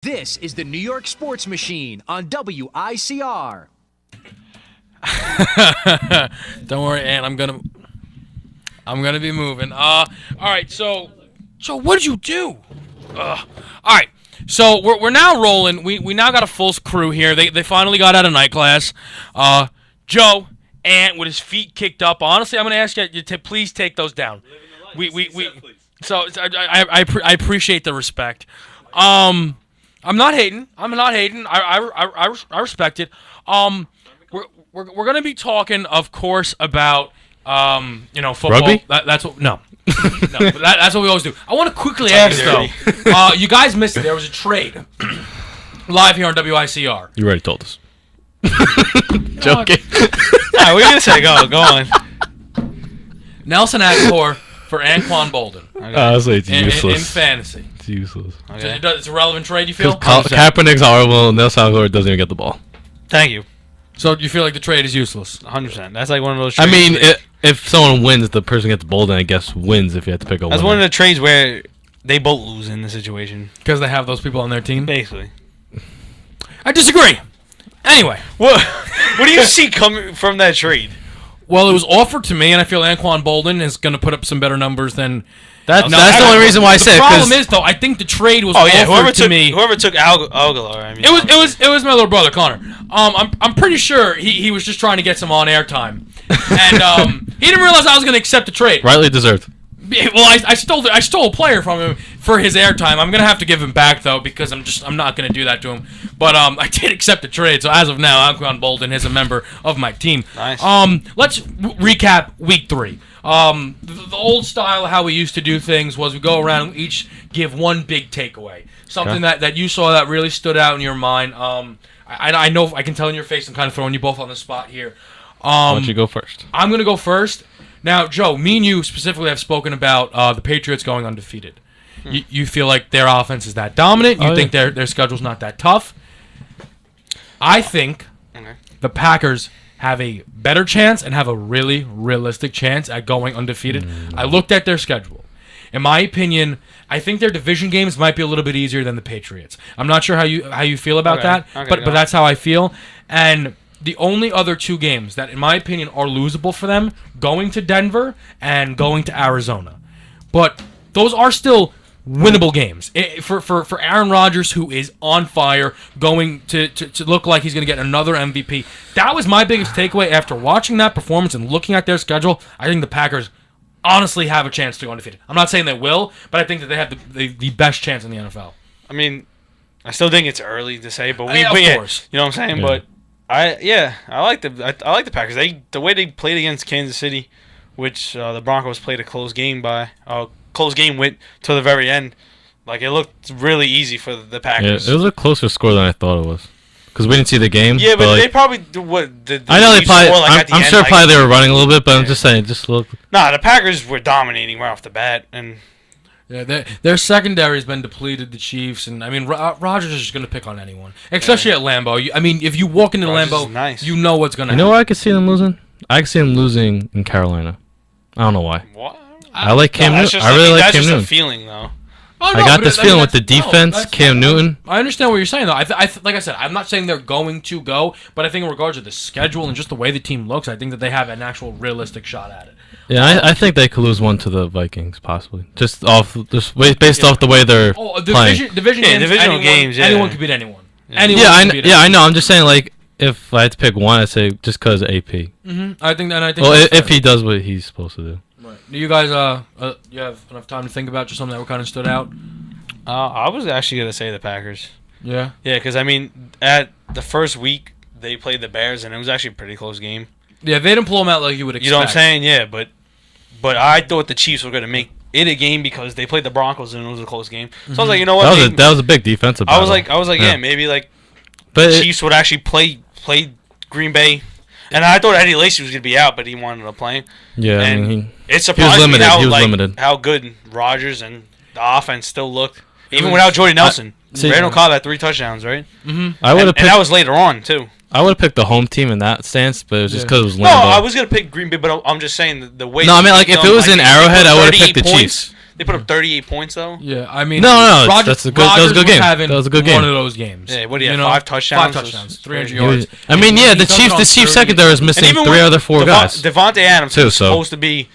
This is the New York Sports Machine on WICR. Don't worry, Ann. I'm gonna be moving. All right. So what did you do? All right. So we're now rolling. We now got a full crew here. They finally got out of night class. Joe, Ant with his feet kicked up. Honestly, I'm gonna ask you to please take those down. So I appreciate the respect. I'm not hating. I respect it. We're gonna be talking, of course, about football. Rugby? That's what no. No, that's what we always do. I want to quickly ask though. You guys missed it. There was a trade live here on WICR. You already told us. Joking. Alright, what are you gonna say? Go on. Nelson Aguilar for Anquan Bolden Honestly, it's in useless. fantasy. It's useless. Okay. It's a relevant trade, you feel? Kaepernick's horrible, and Nelson Aguilar doesn't even get the ball. Thank you. So you feel like the trade is useless? 100%. That's like one of those I trades. mean, if someone wins, the person gets Bolden, I guess, wins if you have to pick a winner. that's one of the trades where they both lose in the situation. Because they have those people on their team? Basically. I disagree. Anyway. What do you see coming from that trade? Well, it was offered to me, and I feel Anquan Bolden is going to put up some better numbers than... That's the only reason why I said it. The it. problem is, though, I think the trade was offered to me... Whoever took Aguilar, I mean... It was my little brother, Connor. I'm pretty sure he was just trying to get some on-air time. And he didn't realize I was going to accept the trade. Rightly deserved. Well, I stole a player from him for his airtime. I'm gonna have to give him back though because I'm not gonna do that to him. But I did accept the trade, so as of now, Anquan Bolden is a member of my team. Nice. Let's recap week 3. The old style how we used to do things was we go around and each give one big takeaway, something that you saw that really stood out in your mind. I know I can tell in your face. I'm kind of throwing you both on the spot here. Why don't you go first? I'm gonna go first. Now, Joe, me and you specifically have spoken about the Patriots going undefeated. You feel like their offense is that dominant. You think their schedule's not that tough. I think the Packers have a better chance and have a really realistic chance at going undefeated. I looked at their schedule. In my opinion, I think their division games might be a little bit easier than the Patriots. I'm not sure how you feel about that, but that's how I feel. And the only other 2 games that, in my opinion, are losable for them, going to Denver and going to Arizona. But those are still winnable games. For Aaron Rodgers, who is on fire, going to look like he's going to get another MVP. That was my biggest takeaway after watching that performance and looking at their schedule. I think the Packers honestly have a chance to go undefeated. I'm not saying they will, but I think that they have the best chance in the NFL. I mean, I still think it's early to say, but of course. You know what I'm saying? Yeah. But I like the Packers. The way they played against Kansas City, which the Broncos played a close game with till the very end. Like, it looked really easy for the Packers. Yeah, it was a closer score than I thought it was. Because we didn't see the game. Yeah, but like, they probably I know they probably. score, like, at the I'm end, sure like, probably they were running a little bit, but I'm just saying, just look. Nah, the Packers were dominating right off the bat, and Yeah, their secondary's been depleted. The Chiefs, and I mean, Rodgers is just going to pick on anyone, especially at Lambeau. I mean, if you walk into Rodgers Lambeau, is nice. you know what's going to You happen. know where I could see them losing? I could see them losing in Carolina. I don't know why. what? I like Cam that's Newton. just, I really like that's Cam just Newton. a feeling, though. Oh, I got this feeling with the that's- defense, that's- Cam Newton. I understand what you're saying, though. Like I said, I'm not saying they're going to go, but I think in regards to the schedule and just the way the team looks, I think that they have an actual realistic shot at it. Yeah, I think they could lose one to the Vikings, possibly. Based off the way they're playing. Division Yeah, games, divisional anyone, games, yeah. anyone could beat anyone. Yeah. Anyone Yeah, can beat I know. I'm just saying, like, if I had to pick one, I'd say just because of AP. I think Well, that's if fair. he does what he's supposed to do. Right. Do you guys you have enough time to think about just something that kind of stood out? I was actually gonna say the Packers. Yeah. Yeah, because I mean, at the first week they played the Bears, and it was actually a pretty close game. Yeah, they didn't pull them out like you would expect. You know what I'm saying? Yeah, but I thought the Chiefs were gonna make it a game because they played the Broncos and it was a close game. So I was like, you know what? That was a big defensive I battle. was like, yeah, maybe like But Chiefs would actually play Green Bay. And I thought Eddie Lacy was gonna be out, but he wanted to play. yeah, I And mean, it surprised limited. me how He was limited. how good Rodgers and the offense still looked, even without Jordy Nelson. see- Randall Cobb had 3 touchdowns, right? I would have And picked. that was later on too. I would have picked the home team in that stance, but it was just Yeah. because it was No, Lambeau. I was gonna pick Green Bay, but I'm just saying the way. No, I mean, like, if it was in Arrowhead, I would've picked the 38 Chiefs. They put up 38 points though. Yeah, I mean, No, Rodgers, that's a good. That was a good game. That was a good game. One of those games. Yeah, what do you have? know, 5 touchdowns? 5 touchdowns, 300 He yards. I mean, yeah, the Chiefs secondary is missing 3 other 4 guys. Devontae Adams Too, was so. supposed to be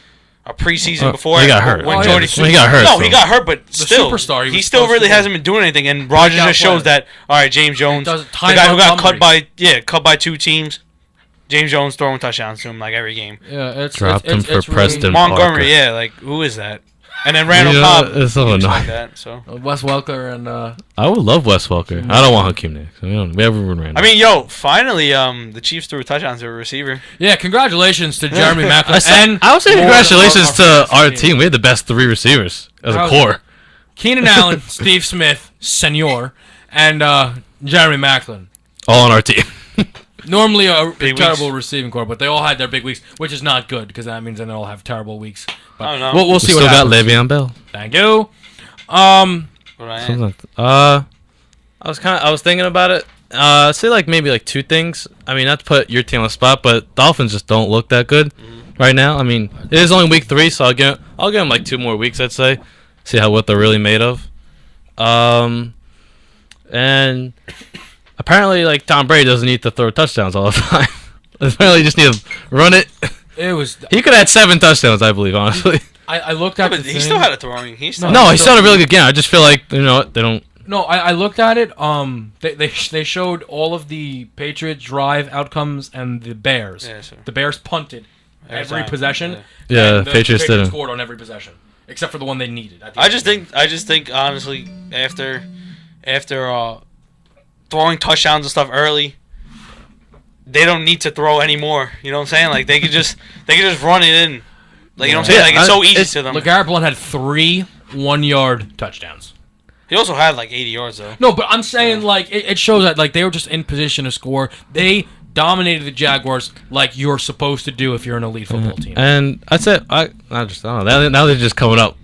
a preseason before he got hurt. When Oh, yeah. Jordy When he got hurt. No, so. he got hurt, but still, superstar, he he was still supposed really to be. hasn't been doing anything. And Rodgers Breakout just shows player. that. All right, James Jones, the doesn't- guy who got cut Montgomery. cut by 2 teams. James Jones throwing touchdowns to him like every game. Yeah, it's Dropped him for it's Preston. Montgomery, Parker. yeah, like who is that? And then Randall Yeah, Cobb, it's so he was like annoying. that. So Wes Welker and I would love Wes Welker. I don't want Hakeem Nicks. We have everyone Randall. I mean, yo, finally, the Chiefs threw a touchdown to a receiver. yeah, congratulations to Jeremy Maclin and I would say more congratulations of to our fantasy team. We had the best 3 receivers as a How's core. Keenan Allen, Steve Smith, Senor, and Jeremy Maclin. All on our team. Normally a Big terrible weeks. receiving core, but they all had their big weeks, which is not good because that means then they'll have terrible weeks. But I don't know. We'll We see still what got happens. Le'Veon Bell. Thank you. But I Something like that. I was thinking about it. Say like maybe like 2 things. I mean, not to put your team on the spot, but Dolphins just don't look that good right now. I mean, it is only week 3, so I'll give them like 2 more weeks. I'd say, see what they're really made of. And apparently, like Tom Brady doesn't need to throw touchdowns all the time. Apparently, you just need to run it. It was. He could have had 7 touchdowns, I believe, honestly. I looked at but the he thing. still had a throwing. He still No, he still had a really good game. I just feel like they don't. No, I looked at it. They showed all of the Patriots drive outcomes and the Bears. Yeah, sure. The Bears punted every time, possession. yeah. Yeah, and the Patriots didn't. scored on every possession except for the one they needed. At the I end. just think honestly after throwing touchdowns and stuff early, they don't need to throw anymore. You know what I'm saying? Like they could just run it in. Like you know what I'm saying? Yeah, Like it's so easy to them. LeGarrette Blount had 3 1-yard touchdowns. He also had like 80 yards though. No, but I'm saying like it shows that like they were just in position to score. They dominated the Jaguars like you're supposed to do if you're an elite football team. And I said, I don't know. Now they're just coming up.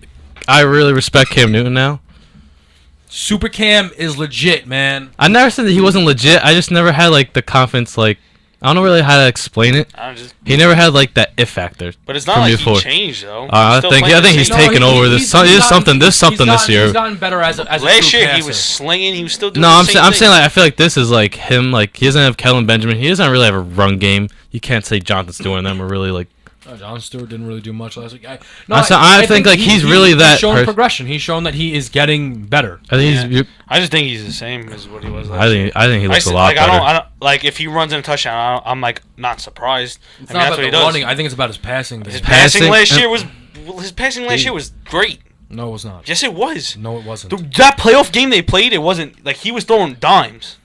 I really respect Cam Newton now. Super Cam is legit, man. I never said that he wasn't legit. I just never had like the confidence. Like I don't know really how to explain it. I don't just. He never had like that if factor. But it's not from like you he forward. changed though. I He's still think playing the he's same- taken over. There's something this year. He's gotten better as a Last true year he passer. was slinging. He was still doing. No, the I'm same saying thing. like I feel like this is like him. Like he doesn't have Kellen Benjamin. He doesn't really have a run game. You can't say Jonathan Stewart and them are really like. Oh, John Stewart didn't really do much last week. I think, like, he's really that He's shown pers- progression. He's shown that he is getting better. I think Yeah. I just think he's the same as what he was last I year. think he looks a lot like, better. I don't like if he runs in a touchdown. I'm like not surprised. It's I not mean, that's about what he the does. running. I think it's about his passing. His game. passing Passing- last year was great. No, it was not. Yes, it was. No, it wasn't. That playoff game they played, it wasn't like he was throwing dimes.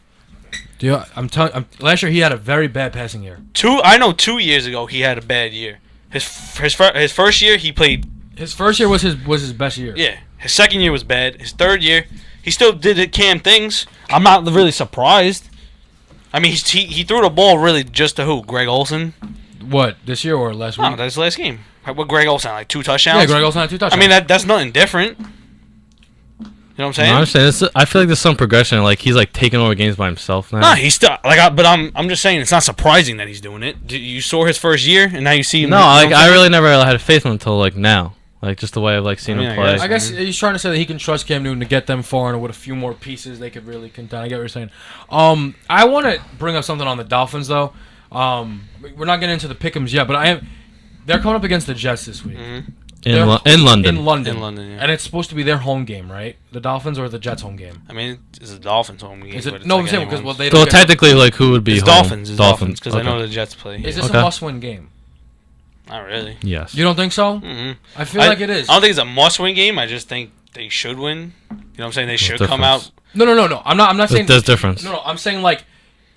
I'm telling. Last year he had a very bad passing year. 2 years ago he had a bad year. His first year he played. His first year was his best year. Yeah. His second year was bad. His third year he still did the Cam things. I'm not really surprised. I mean he threw the ball really just to who? Greg Olsen. What, this year or last week? No, that's the last game. What Greg Olsen like 2 touchdowns? Yeah, Greg Olsen had 2 touchdowns. I mean that's nothing different. You know what I'm saying? I understand. I feel like there's some progression. Like he's like taking over games by himself now. Nah, he's still but I'm just saying it's not surprising that he's doing it. You saw his first year and now you see him. No, you know like what I'm I saying? really never had faith in him until like now. Like just the way I've like seen I mean, him I play. guess. I guess he's trying to say that he can trust Cam Newton to get them far, and with a few more pieces, they could really contend. I get what you're saying. I want to bring up something on the Dolphins, though. We're not getting into the pick'ems yet, but they're coming up against the Jets this week. Mm-hmm. in London. In London. In London, yeah. And it's supposed to be their home game, right? The Dolphins or the Jets' home game? I mean, it's the Dolphins home game. Is but it? it's No, like I'm saying because anyone's. they So don't get, technically, like who would be It's home? Dolphins. It's Dolphins because I Okay. know the Jets play. Is this Okay. a must-win game? Not really. Yes. You don't think so? Mm-hmm. I feel like it is. I don't think it's a must-win game. I just think they should win. You know what I'm saying? They should come out. difference? No. I'm not saying. There's difference. No, I'm saying like,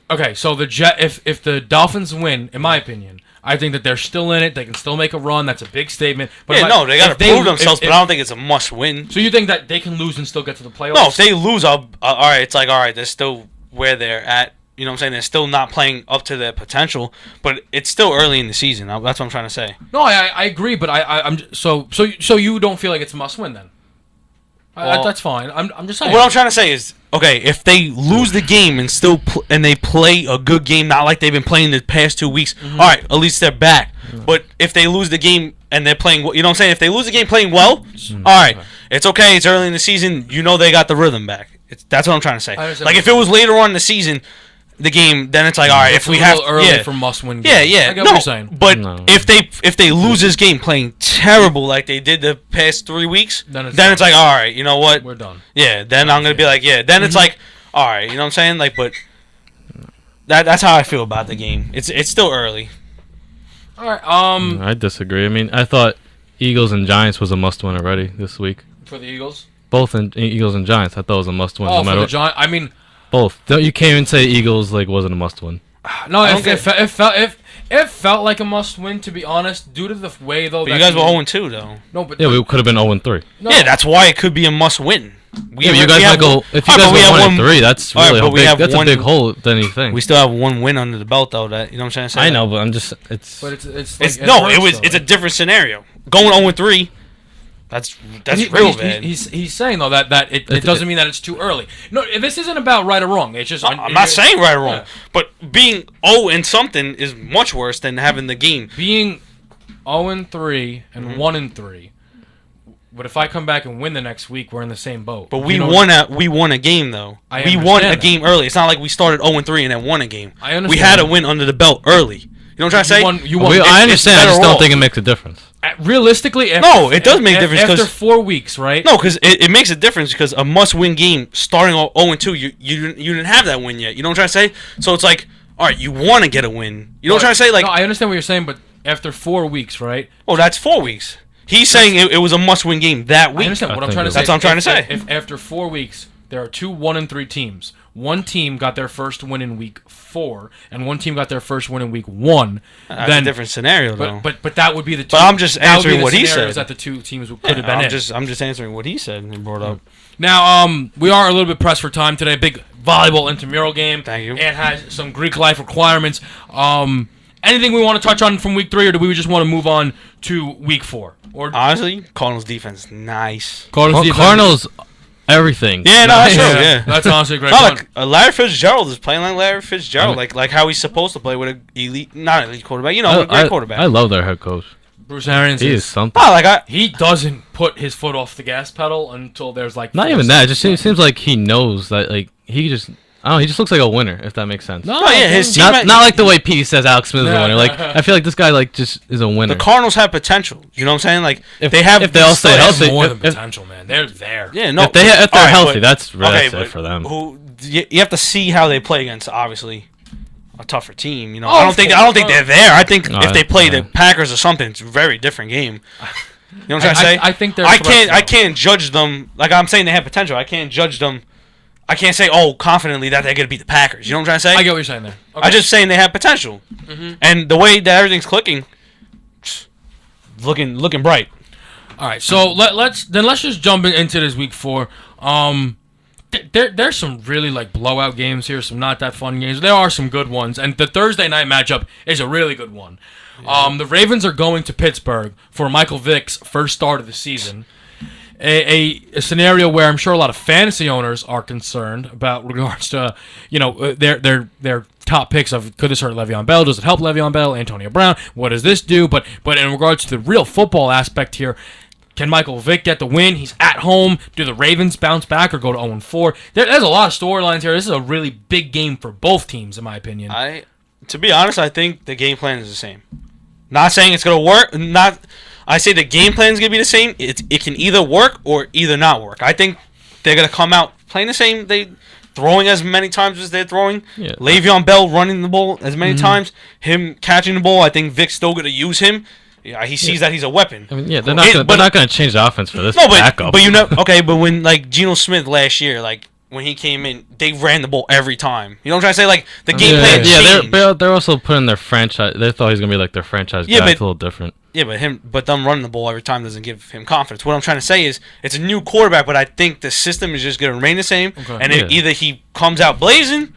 okay, so if the Dolphins win, in my opinion, I think that they're still in it. They can still make a run. That's a big statement. But Yeah, no, they got to if prove themselves, if- but I don't think it's a must-win. So you think that they can lose and still get to the playoffs? No, if they lose, all right. It's like all right, they're still where they're at. You know what I'm saying? They're still not playing up to their potential, but it's still early in the season. That's what I'm trying to say. No, I agree, but I'm so you don't feel like it's a must win then? Well- That's fine. I'm just saying. What I'm trying to say is, okay, if they lose the game and still and they play a good game, not like they've been playing the past 2 weeks, all right, at least they're back. But if they lose the game and they're playing, you know what I'm saying? If they lose a game playing well, all right, it's okay. It's early in the season. You know they got the rhythm back. That's what I'm trying to say. Like if it was later on in the season, the game, then it's like, all right, if we have early for must-win games. yeah, yeah, I get what you're saying. But No. if they lose this game playing terrible like they did the past 3 weeks, Then it's it's like, all right, you know what? We're done. Yeah, then I'm gonna be like, yeah. Then it's like, all right, you know what I'm saying? Like, but that's how I feel about the game. It's still early. All right. I disagree. I mean, I thought Eagles and Giants was a must-win already this week. For the Eagles. Both in Eagles and Giants, I thought was a must-win. Oh, no for matter the what. Giants. I mean, Both. You can't even say Eagles like wasn't a must-win. no. don't get- It felt like a must-win, to be honest, due to the way though. But you guys were 0-2 though. No, but Yeah, we could have been 0-3. no. Yeah, that's why it could be a must-win. Yeah, but you guys might go. If you guys go 1-3, that's All right, really but a we big. have That's one- a big hole than you think. We still have one win under the belt though. That you know what I'm trying to say? I know, but I'm just. It's. But it's It's like, no, hurts, it was. though. It's a different scenario. Going 0-3. That's He- real he's, bad. He's saying though that it doesn't mean that it's too early. No, this isn't about right or wrong. It's just I'm not saying right or wrong, Yeah. but being 0 and something is much worse than having the game. being 0-3 and Mm-hmm. 1-3. But if I come back and win the next week, we're in the same boat. But we You know- won a game though. I We won a understand that. game early. It's not like we started 0-3 and then won a game. I understand. We had a win under the belt early. You know what I'm trying to say? You won. I it's understand. I just better don't off. think it makes a difference. Realistically, No, it does make a difference, After 'cause- 4 weeks, right? No, because it makes a difference because a must-win game starting 0-2, you didn't have that win yet. You know what I'm trying to say? So it's like, all right, you want to get a win. You know what I'm trying to say? Like, no, I understand what you're saying, but after 4 weeks, right? oh, that's 4 weeks. He's saying it was a must-win game that I week. understand. What I I'm think trying to it- say. That's what I'm trying to say. If after 4 weeks there are 2 1-3 teams, one team got their first win in week 4, and one team got their first win in week 1, That's then a different scenario, though. but that would be the. Two, But I'm just that would be answering the what he scenarios said. that the two teams could have been I'm in. just answering what he said and brought up. Now, we are a little bit pressed for time today. Big volleyball intramural game. Thank you. It has some Greek life requirements. Anything we want to touch on from week 3, or do we just want to move on to week 4? Or Honestly, Cardinals defense is nice. Cardinals, everything. Yeah, no, that's true. Yeah. That's honestly a great. No, point. like Larry Fitzgerald is playing like Larry Fitzgerald, like how he's supposed to play with a not elite quarterback. You know, a great quarterback. I love their head coach. Bruce Arians He is is something. Oh, like he doesn't put his foot off the gas pedal until there's like Not 4 even that. It seconds just seems like he knows that. Like he just. I don't know. He just looks like a winner, if that makes sense. No, Oh, yeah, his team- Not like the way Pete says Alex Smith is a Yeah. winner. Like I feel like this guy like just is a winner. the Cardinals have potential. You know what I'm saying? Like If- they have. if they all stay They have healthy, more if- than if- potential, man. They're there. Yeah, no. if they're all right, healthy, but- that's it but for them. You have to see how they play against obviously a tougher team. You know, Oh, I don't of think course. they're there. I think No, if they play yeah. the Packers or something, it's a very different game. You know what I'm trying to say? I think they're. I threats, though. can't judge them. Like I'm saying, they have potential. I can't judge them. I can't say, oh, confidently that they're gonna beat the Packers. You know what I'm trying to say? I get what you're saying there. Okay. I'm just saying they have potential, and the way that everything's clicking, looking bright. All right, so let's just jump into this week 4. There's some really like blowout games here, some not that fun games. There are some good ones, and the Thursday night matchup is a really good one. The Ravens are going to Pittsburgh for Michael Vick's first start of the season. A scenario where I'm sure a lot of fantasy owners are concerned about regards to their top picks of could this hurt Le'Veon Bell? Does it help Le'Veon Bell? Antonio Brown? What does this do? But in regards to the real football aspect here, can Michael Vick get the win? He's at home. Do the Ravens bounce back or go to 0-4? There's a lot of storylines here. This is a really big game for both teams, in my opinion. To be honest, I think the game plan is the same. Not saying it's gonna work. I say the game plan is gonna be the same. It can either work or either not work. I think they're gonna come out playing the same. They throwing as many times as they're throwing. Yeah. Le'Veon Bell running the ball as many times. Him catching the ball. I think Vic's still gonna use him. Yeah, he sees that he's a weapon. I mean, yeah, they're not gonna change the offense for this No, backup. but you know, okay, but when like Geno Smith last year, like when he came in, they ran the ball every time. You know what I'm trying to say? Like the game plan changed. they're also putting their franchise. They thought he was gonna be like their franchise guy. Yeah, but- It's a little different. Yeah, but them running the ball every time doesn't give him confidence. What I'm trying to say is, it's a new quarterback, but I think the system is just going to remain the same. Okay. And Yeah. either he comes out blazing,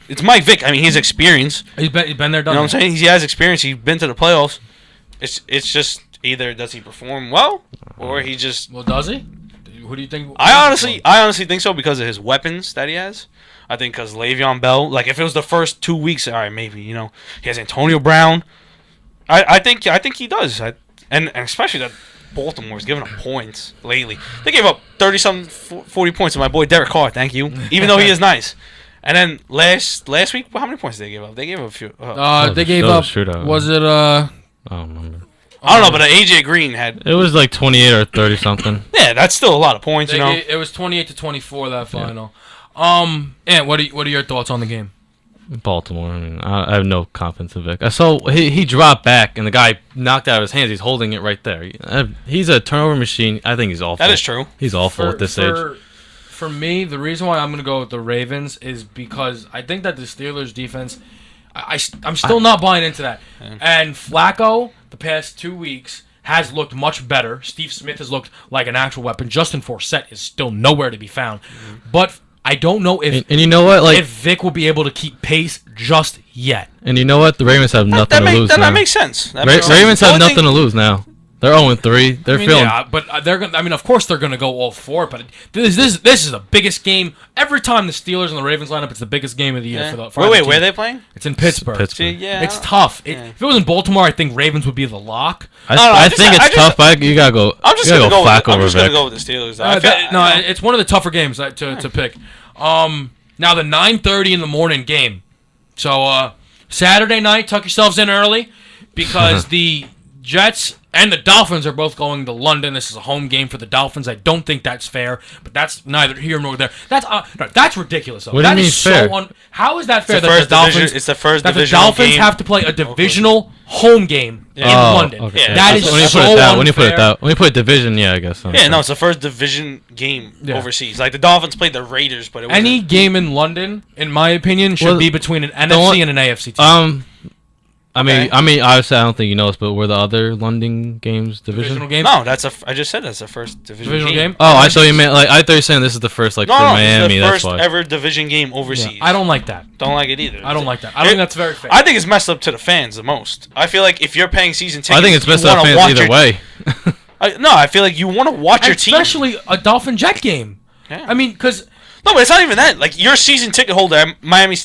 it's Mike Vick. I mean, he's experienced. He's been there, done You know what I'm that. saying? He has experience. He's been to the playoffs. It's just either does he perform well, or he just. Well, does he? Who do you think? I honestly think so because of his weapons that he has. I think because Le'Veon Bell, like if it was the first 2 weeks, all right, maybe he has Antonio Brown. I think he does. and especially that Baltimore's giving up points lately. They gave up 30-something, 40 points to my boy Derek Carr. Thank you, even though he is nice. And then last week, how many points did they give up? They gave up a few. They gave that up. was a shootout. Was it I don't remember. I don't know, but AJ Green had. It was like 28 or 30 something. Yeah, that's still a lot of points, you know. It was 28-24 that final. And what are your thoughts on the game? Baltimore. I mean, I have no confidence in Vic. I saw he dropped back and the guy knocked it out of his hands. He's holding it right there. He's a turnover machine. I think he's awful. That is true. He's awful at this age. For me, the reason why I'm going to go with the Ravens is because I think that the Steelers' defense, I'm still not buying into that. Yeah. And Flacco, the past 2 weeks, has looked much better. Steve Smith has looked like an actual weapon. Justin Forsett is still nowhere to be found. But I don't know if And you know what? Like, if Vic will be able to keep pace just yet. and you know what? The Ravens have nothing to lose now. That makes sense. That makes sense. Ravens The have only nothing to lose now. They're 0-3. They're feeling. Yeah, but they're gonna. I mean, of course they're gonna go all for it. But this is the biggest game every time the Steelers and the Ravens line up. It's the biggest game of the year Yeah. for the. For Wait, either where are team. they playing? It's in Pittsburgh. Pittsburgh. See, yeah, It's tough. yeah. If it was in Baltimore, I think Ravens would be the lock. I think it's tough, but you gotta go. I'm just you gonna gotta go. Flacco I'm just over gonna Vic. go with the Steelers. though. No, it's one of the tougher games to pick. Now the 9:30 in the morning game. So Saturday night, tuck yourselves in early because the Jets and the Dolphins are both going to London. This is a home game for the Dolphins. I don't think that's fair, but that's neither here nor there. That's ridiculous. Though. What do you That mean is fair? so how is that fair the that the first Dolphins? division- it's the first that the divisional Dolphins game. have to play a divisional home game in London. Okay. Yeah, That is when you so put it that, unfair. when you put division, yeah, I guess. Yeah, no, it's the first division game Yeah. overseas. Like the Dolphins played the Raiders, but it was Any game in London, in my opinion, should Well, be between an one- NFC and an AFC team. I mean, obviously, I don't think you know this, but were the other London games Divisional division? game. No, I just said that's the first Divisional game. Oh, I thought you meant like I thought you were saying this is the first like No, for no, Miami. it's the That's first why. ever division game overseas. Yeah, I don't like that. Don't like it either. I don't like that. I don't think that's very fair. I think it's messed up to the fans the most. I feel like if you're paying season tickets, I think it's you messed up wanna fans watch either your- way. No, I feel like you want to watch your team. Especially a Dolphin Jet game. Yeah. I mean, because No, but it's not even that. Like you're a season ticket holder at Miami.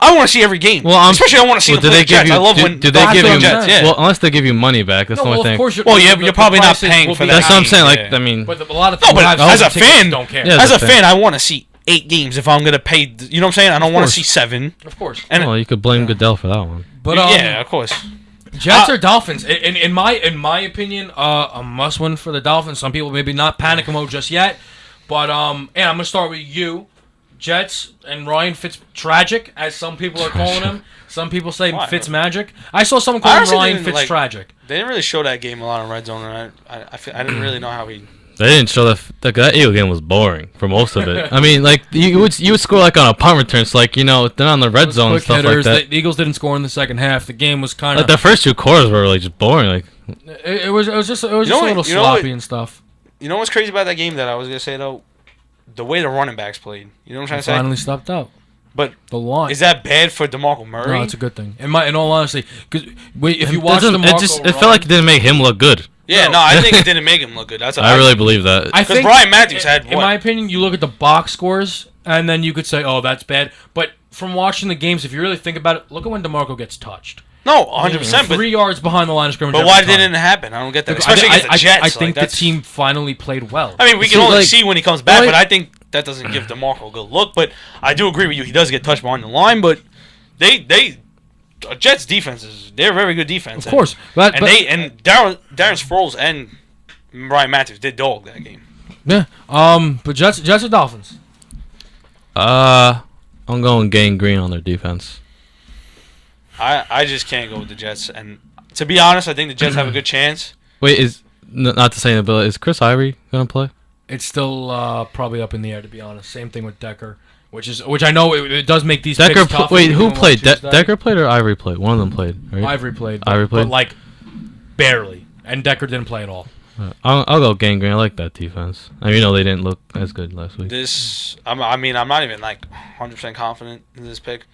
I want to see every game. Well, especially I want to see well, the did they Jets. give you? I love when Did they That's give what you? I'm Jets. Yeah. Well, unless they give you money back, that's the only thing. of course, Well, you're probably not prices paying will for be that. That's what I'm saying. Like, Yeah. I mean, But a lot of No, people but have as a season tickets fan, don't care. Yeah. as a As a fan, fan. I want to see 8 games if I'm gonna pay. You know what I'm saying? I don't want to course. see 7. Of course. And well, you could blame Goodell for that one. But yeah, of course. Jets or Dolphins? In my opinion, a must win for the Dolphins. Some people maybe not panic mode just yet, but and I'm gonna start with you. Jets and Ryan Fitz tragic, as some people are calling him. Some people say Why? Fitz magic. I saw someone call him Honestly, Ryan didn't, Fitz like- tragic. They didn't really show that game a lot on Red Zone, and I didn't really know how he. They didn't show that Eagle game was boring for most of it. I mean, like you would score like on a punt return. So like they're on the red zone and Quick stuff hitters. like that. The Eagles didn't score in the second half. The game was kind Like of. the first 2 quarters were like just boring. Like It was just know a little what- you know what- sloppy and stuff. You know what's crazy about that game that I was gonna say though, the way the running backs played. You know what I'm trying to say? Finally stopped out. But The line. is that bad for DeMarco Murray? No, it's a good thing. In all honesty, because if you watch the it felt like it didn't make him look good. yeah, No. no, I think it didn't make him look good. That's I really believe that. I 'Cause think Brian Matthews had, in what? my opinion, you look at the box scores and then you could say, "Oh, that's bad." But from watching the games, if you really think about it, look at when DeMarco gets touched. No, 100%. 3 yards behind the line of scrimmage. But every why time. didn't it happen? I don't get that. Because Especially against the Jets. I think like, the team finally played well. I mean, we can See, only like- see when he comes back, Well, but I think that doesn't give DeMarco a good look. But I do agree with you. He does get touched behind the line, but Jets defenses, they're a very good defense. Of course, but Darren Sproles and Ryan Matthews did dog that game. yeah. But Jets or Dolphins? I'm going Gang Green on their defense. I just can't go with the Jets. And to be honest, I think the Jets have a good chance. Wait, not to say that, but is Chris Ivory gonna play? It's still probably up in the air, to be honest. Same thing with Decker, which I know it does make these Decker. picks tough. Wait, when who you're doing played? one Tuesday. Decker played or Ivory played? One of them played. Right? Ivory played. Ivory played? but like barely, and Decker didn't play at all. I'll go Gang Green. I like that defense. I mean, they didn't look as good last week. I'm not even like 100% confident in this pick.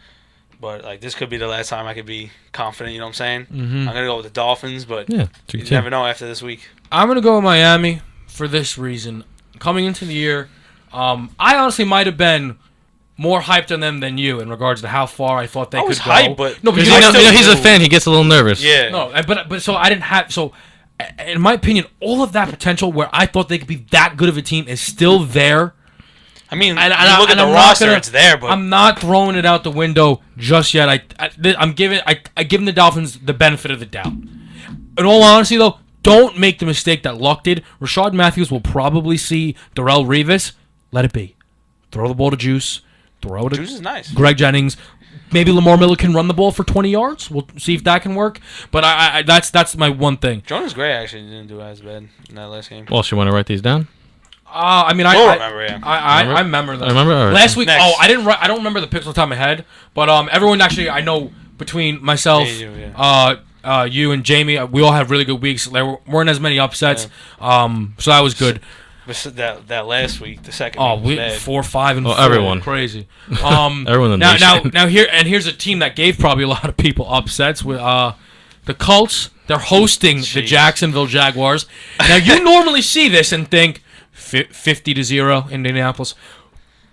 But like this could be the last time I could be confident. You know what I'm saying? Mm-hmm. I'm gonna go with the Dolphins, but Yeah, you never know after this week. I'm gonna go with Miami for this reason. Coming into the year, I honestly might have been more hyped on them than you in regards to how far I thought they I could was go. hyped, but no, but Because you I know, still he's a do. fan. He gets a little nervous. Yeah. no, but so I didn't have so. in my opinion, all of that potential where I thought they could be that good of a team is still there. I mean, And you look at the I'm not roster, gonna- it's there, but I'm not throwing it out the window just yet. I'm giving the Dolphins the benefit of the doubt. In all honesty, though, don't make the mistake that Luck did. Rashad Matthews will probably see Darrelle Revis. Let it be. Throw the ball to Juice. Throw it to Juice is nice. Greg Jennings. Maybe Lamar Miller can run the ball for 20 yards. We'll see if that can work. But that's my one thing. Jonas Gray actually didn't do as bad in that last game. Well, you want to write these down? I mean, We'll remember, yeah. I remember them. I remember? All right. Last week. Next. Oh, I don't remember the picks on the top of my head. But everyone actually, I know between myself, you and Jamie, we all had really good weeks. There weren't as many upsets. So that was good. But that last week, the second Oh, week was we bad. 4, 5, and 4. everyone. Crazy. Everyone in the now nation. here's a team that gave probably a lot of people upsets with the Colts. They're hosting the Jeez. Jacksonville Jaguars. Now you normally see this and think 50-0 Indianapolis.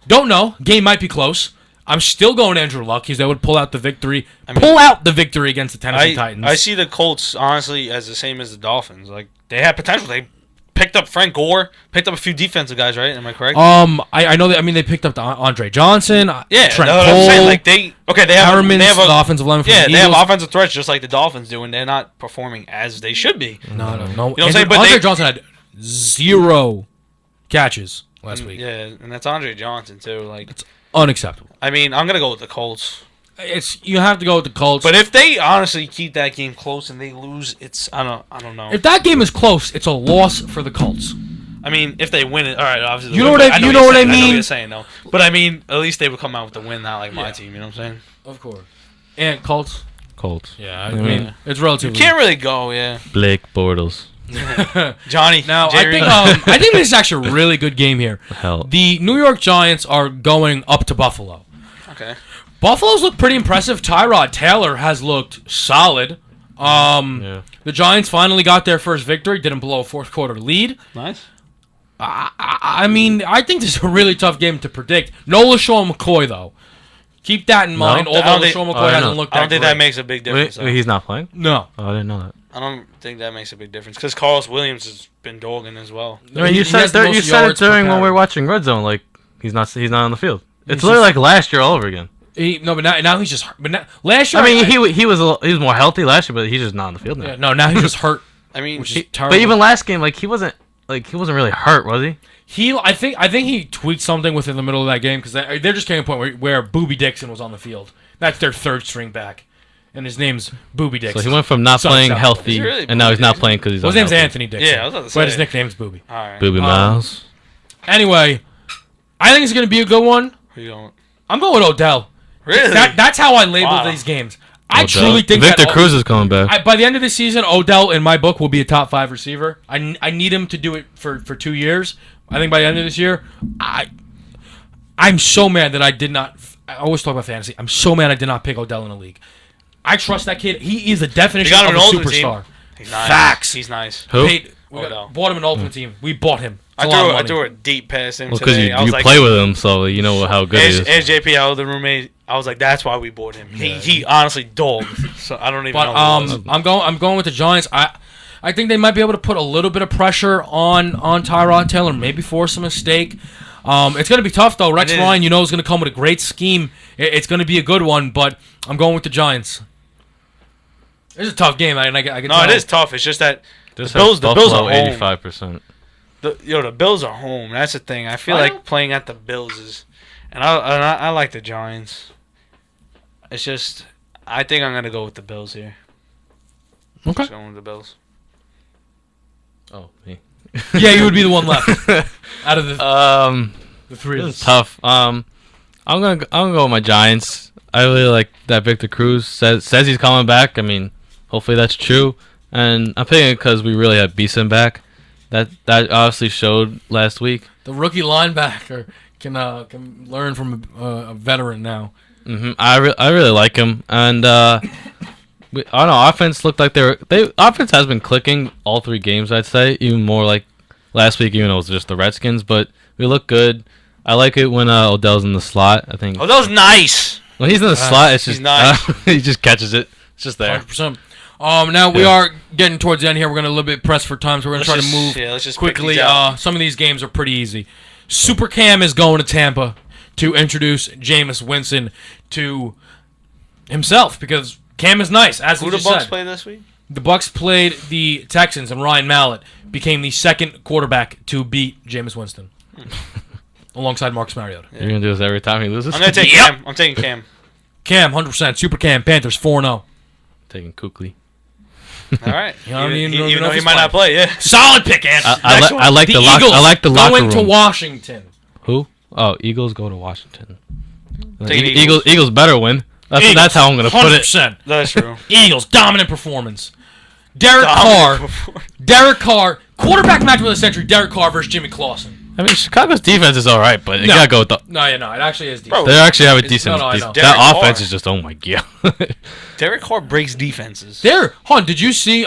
Don't know. Game might be close. I'm still going Andrew Luck. He's able to pull out the victory. Pull out the victory against the Tennessee Titans. I see the Colts honestly as the same as the Dolphins. Like they have potential. They picked up Frank Gore, picked up a few defensive guys, right? Am I correct? I know that. I mean, they picked up Andre Johnson. Yeah, Trent that's what I'm saying. Cole. Like they have Harriman's they have the offensive lineman for yeah, the they have Eagles. offensive threats just like the Dolphins do, and they're not performing as they should be. No. You know what I'm Andrew- saying? But Andre Johnson had 0 catches last week. Yeah, and that's Andre Johnson too. Like, Unacceptable. I mean, I'm gonna go with the Colts. You have to go with the Colts. But if they honestly keep that game close and they lose, it's I don't know. if that game is close, it's a loss for the Colts. I mean, if they win it, all right. Obviously, You know what I mean? I know what you're saying, though. But I mean, at least they would come out with the win, not like my team. You know what I'm saying? Of course. And Colts. Colts. Yeah, I mean it's relatively. You can't really go, yeah. Blake Bortles. Johnny. Now Jerry. I think this is actually a really good game here. Hell. The New York Giants are going up to Buffalo. Okay. Buffalo's looked pretty impressive. Tyrod Taylor has looked solid. Yeah. The Giants finally got their first victory. Didn't blow a fourth quarter lead. Nice. I mean, I think this is a really tough game to predict. No LaShawn McCoy, though. Keep that in mind, I although don't think- LaShawn I McCoy don't hasn't know. looked I that don't think great. that makes a big difference. Wait, though. he's not playing? No. Oh, I didn't know that. I don't think that makes a big difference because Carlos Williams has been dogging as well. I mean, you He said has the most you said it yards per during when we carry. were watching Red Zone. Like he's not on the field. It's He's literally just- like last year all over again. But now he's just hurt. But now, last year, I mean, he was more healthy last year, but he's just not on the field now. yeah, no, now he's just hurt, I mean, which is terrible. But even last game, like he wasn't really hurt, was he? I think he tweaked something within the middle of that game because they're just getting to a point where Booby Dixon was on the field. That's their third string back, and his name's Booby Dixon. So he went from not Sucks playing out. healthy, Is he really and now he's not Booby playing because he's Well, his name's unhealthy. Anthony Dixon. Yeah, I was about to But his say. nickname's Booby. all right. Booby Miles. Anyway, I think it's going to be a good one. Who you going? I'm going with Odell. Really? That's how I label Wow. these games. I Odell. truly think Victor that Cruz is coming back. by the end of the season, Odell, in my book, will be a top 5 receiver. I need him to do it for 2 years. I think by the end of this year, I'm so mad that I did not. I always talk about fantasy. I'm so mad I did not pick Odell in the league. I trust that kid. He is the definition got of him a in Ultimate Team. superstar. He's nice. Facts. He's nice. Who? Odell. Bought him an Ultimate Team. We bought him. It's I a lot of threw, I money. threw a deep pass him Well, because today. you I was like, play with him, so you know how good he is. as JP, the roommate, I was like, that's why we bought him. He honestly dogged. So I don't even But know. Who it was. I'm going with the Giants. I think they might be able to put a little bit of pressure on Tyrod Taylor, maybe force a mistake. It's going to be tough though. Rex It is. Ryan, you know, is going to come with a great scheme. It's going to be a good one, but I'm going with the Giants. It's a tough game. I can No, tell. it is tough. It's just that Just the Bills are home. 85%. the Bills are home. That's the thing. I feel I like know. playing at the Bills is, and I like the Giants. It's just I think I'm gonna go with the Bills here. Okay. Just going with the Bills. Oh, me. Yeah, you would be the one left out of the three of This is us. tough. I'm gonna go with my Giants. I really like that Victor Cruz says he's coming back. I mean, hopefully that's true. And I'm picking it because we really have Beeson back. That obviously showed last week. The rookie linebacker can learn from a veteran now. I really like him, and I don't know. Offense looked like offense has been clicking all 3 games. I'd say even more like last week, even though it was just the Redskins. But we look good. I like it when Odell's in the slot. I think Oh, that was nice. when he's in the slot, it's he's just nice. he just catches it. It's just there. 100%. Now we are getting towards the end here. We're going to a little bit pressed for time, so we're going to try to move let's just pick quickly. these out. Some of these games are pretty easy. Super Cam is going to Tampa to introduce Jameis Winston to himself because Cam is nice, as Who we the just Bucks said. play this week? The Bucks played the Texans, and Ryan Mallett became the second quarterback to beat Jameis Winston, alongside Marcus Mariota. You're gonna do this every time he loses. I'm gonna take Cam. I'm taking Cam. Cam, 100%. Super Cam, Panthers 4-0. taking Kuechly. All right. You know what I mean? Even No, though he he's might fine. not play, yeah. Solid pick, Ant. I like the lock. Eagles I like the locker going room. to Washington. Who? Oh, Eagles go to Washington. Taking Eagles. Eagles better win. That's how I'm gonna put it. 100%. That's true. Eagles, dominant performance. Derek Carr, quarterback match of the century, Derek Carr versus Jimmy Clausen. I mean, Chicago's defense is all right, but you No. gotta go with the. No, it actually is decent. Bro, They actually have a It's- decent. no, I know. That Derek offense Carr. is just oh my god. Derek Carr breaks defenses. Did you see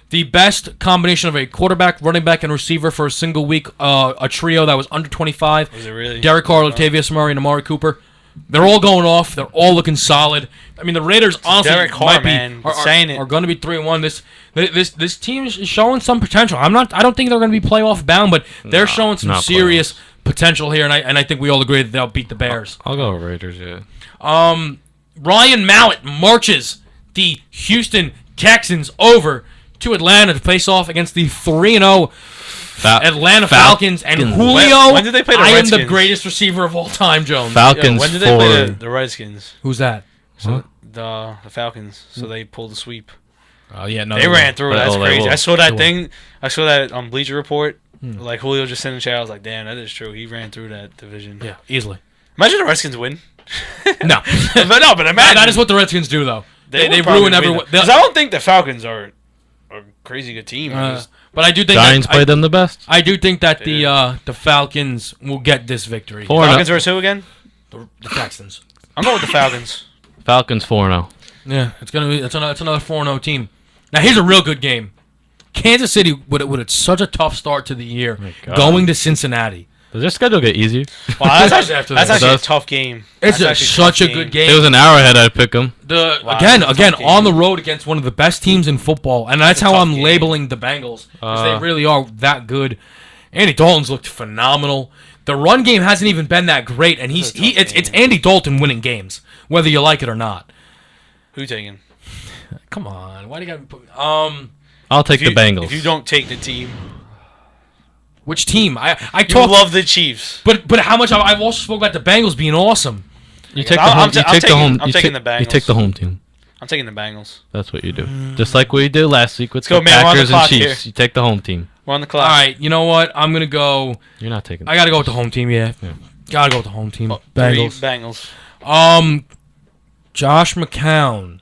the best combination of a quarterback, running back, and receiver for a single week, a trio that was under 25? Was it really? Derek Carr, Latavius Murray, and Amari Cooper. They're all going off. They're all looking solid. I mean, the Raiders honestly Derek Carr, might be man. Saying it. are going to be 3-1. This team is showing some potential. I don't think they're going to be playoff bound, but they're showing some not serious potential here, and I think we all agree that they'll beat the Bears. I'll go with Raiders. Yeah. Ryan Mallett marches the Houston Texans over to Atlanta to face off against the 3-0 Atlanta Falcons and Julio. When did they play the I am the Redskins? greatest receiver of all time, Jones. Falcons When did they play for the Redskins? Who's that? Huh? The Falcons. So they pulled the sweep. Oh yeah, no, They ran through it. That's they crazy. will. I saw They that will. thing. I saw that on Bleacher Report. Like Julio just sitting in the chair. I was like, damn, that is true. He ran through that division. Yeah, easily. Imagine the Redskins win. No, but imagine. that is what the Redskins do, though. They would probably ruin win everyone. that. 'Cause I don't think the Falcons are a crazy good team. But I do think Giants that, played them the best. I do think that the Falcons will get this victory. Four- Falcons versus who again? The Texans. I'm going with the Falcons. Falcons 4-0. Yeah, it's another 4-0 team. Now here's a real good game. Kansas City with such a tough start to the year, God. going to Cincinnati. Does their schedule get easier? Wow, that's After actually, that. that's actually a Does- tough game. It's That's actually such a tough good If it game. was an Arrowhead, I'd pick them. Wow, that's a again tough game. on the road against one of the best teams in football, and that's a how tough I'm game. labeling the Bengals because they really are that good. Andy Dalton's looked phenomenal. The run game hasn't even been that great, and it's Andy Dalton winning games, whether you like it or not. Who you taking? Come on, why do you got to put I'll take the Bengals. If you don't take the team, which team? I you talk, love the Chiefs. but how much I've also spoke about the Bengals being awesome. You take the I'm home. ta- You I'm take the taking- home. I'm You taking take the you take Bengals. the home team. I'm taking the Bengals. That's what you do. Just like we did last week with go, the man. We're on the Packers and clock Chiefs. here. You take the home team. We're on the All clock. right, you know what? I'm gonna go. You're not taking. I gotta go with the home team. Yeah, Yeah. gotta go with the home team. Three Bengals. Bengals. Josh McCown.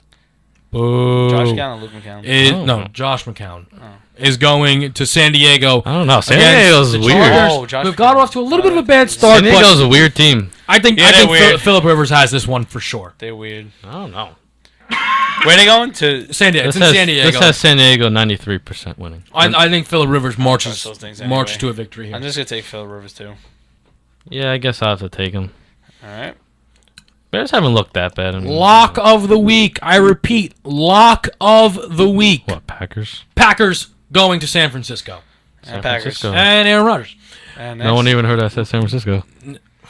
Boo. Josh Allen and Luke McCown. Josh McCown is going to San Diego. I don't know. San against Diego's the weird. Chargers. Oh, Josh We've got McCown. off to a little bit of a bad start, San Diego's but a weird team. I think Yeah, they're weird. Philip Rivers has this one for sure. They're weird. I don't know. Where are they going to? San Diego. This It's in has, San Diego. this has San Diego 93% winning. I think Philip Rivers marches those things marches anyway. to a victory here. I'm just gonna take Phil Rivers too. Yeah, I guess I'll have to take him. All right. Bears haven't looked that bad. Lock of the week. I repeat, lock of the week. What, Packers? Packers going to San Francisco. And Packers. Francisco. And Aaron Rodgers. And No one next- even heard I said San Francisco.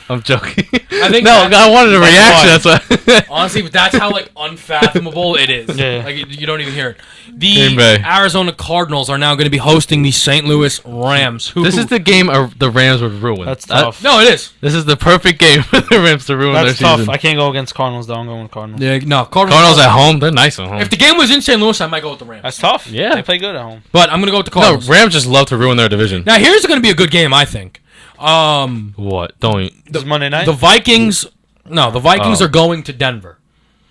I'm joking. I think no, that- I wanted a reaction. why. That's why. Honestly, but that's how unfathomable it is. Yeah. Like you don't even hear it. Green The Bay. Arizona Cardinals are now going to be hosting the St. Louis Rams. Who, This is the game the Rams would ruin. That's tough. No, it is. This is the perfect game for the Rams to ruin That's their tough. season. I can't go against Cardinals though. I'm going with Cardinals. Yeah, no, Cardinals. Cardinals at home, they're nice at home. If the game was in St. Louis, I might go with the Rams. That's tough. Yeah. They play good at home. But I'm going to go with the no, Cardinals. Rams just love to ruin their division. Now, here's going to be a good game, I think. What? Don't This is Monday night. The Vikings. No, the Vikings Oh. are going to Denver.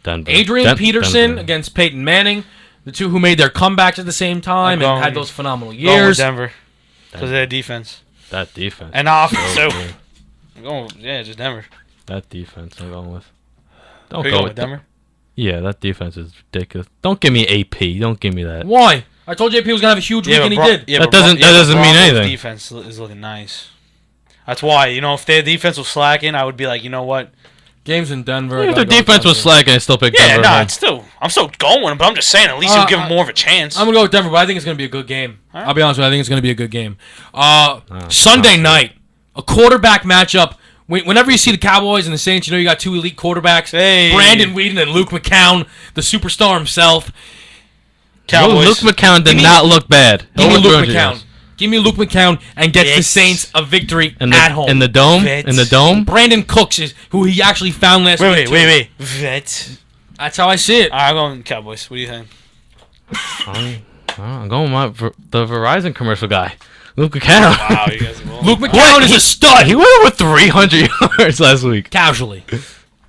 Denver. Adrian Peterson Denver. against Peyton Manning, the two who made their comebacks at the same time I'm going- and had those phenomenal Going with years. Denver because of their defense That defense. and offense. So So good. I'm going with, just Denver. That defense I'm going with. Who Don't you go going with with Denver? Yeah, that defense is ridiculous. Don't give me AP. Don't give me that. Why? I told JP he was going to have a huge week, and he did. That doesn't mean Broncos anything. Defense is looking nice. That's why if their defense was slacking, I would be like, you know what, Games in Denver. I If gotta their go defense was Denver. slacking, I still pick Yeah, Denver. no, at home. it's still. I'm still going, but I'm just saying. At least you'll give them more of a chance. I'm gonna go with Denver, but I think it's gonna be a good game. Alright. I'll be honest with you. I think it's gonna be a good game. Sunday night, a quarterback matchup. Whenever you see the Cowboys and the Saints, you know you got two elite quarterbacks. Hey. Brandon Weeden and Luke McCown, the superstar himself. Cowboys. Luke McCown did not look bad. Give me Over Luke 300 McCown. yards. Give me Luke McCown and gets the Vets. Saints a victory In the, at home. in the dome. Vets. In the dome. Brandon Cooks is who he actually found last week. Wait. Vet. That's how I see it. I'm going Cowboys. What do you think? I'm going with the Verizon commercial guy, Luke McCown. Wow, you guys are wrong. Luke McCown is a stud. He went over 300 yards last week. Casually.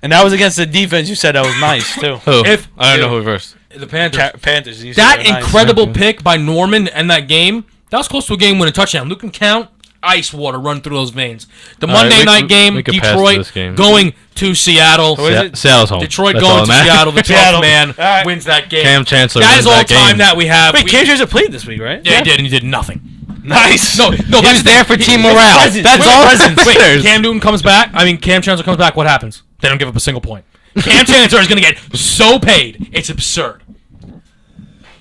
And that was against the defense. You said that was nice too. Who? If- I don't know who first. The Panthers. Panthers. You said That they were nice. incredible pick by Norman and that game, that was close to a game-winning touchdown. Luke McCown, ice water run through those veins. The All right, Monday we night can- game, we can pass Detroit this game. going to Seattle. Who is it? Seattle's home. Detroit That's going all to that matters. Seattle. The 12th Seattle. man All right. wins that game. Cam Chancellor That wins is all that time game. that we have. Wait, Cam Chancellor played this week, right? Yeah, he did, and he did nothing. Nice. No, He's there for team morale. presence. That's Wait, all presence. that Wait, matters. Cam Newton comes back. Cam Chancellor comes back. What happens? They don't give up a single point. Cam Chancellor is going to get so paid. It's absurd.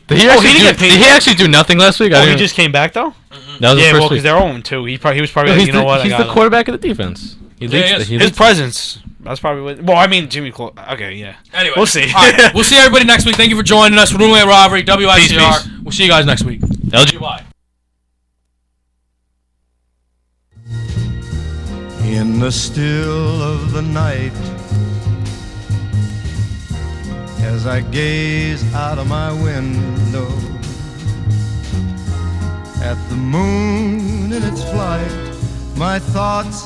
Did he he actually didn't do- get paid did he yet? actually do nothing last week? I Oh, he didn't- just came back though. that was Yeah, the well, first because week. they're 0-2. He was probably No, like, he's you know what? I he's got the it. quarterback of the defense. He leads. yes. he His leads- presence. That's probably what. Well, I mean, Jimmy. Okay, yeah. Anyway, We'll see. All right, we'll see everybody next week. Thank you for joining us for Roomway Rivalry, WICR. Peace. We'll see you guys next week. LGY. In the still of the night, as I gaze out of my window at the moon in its flight, my thoughts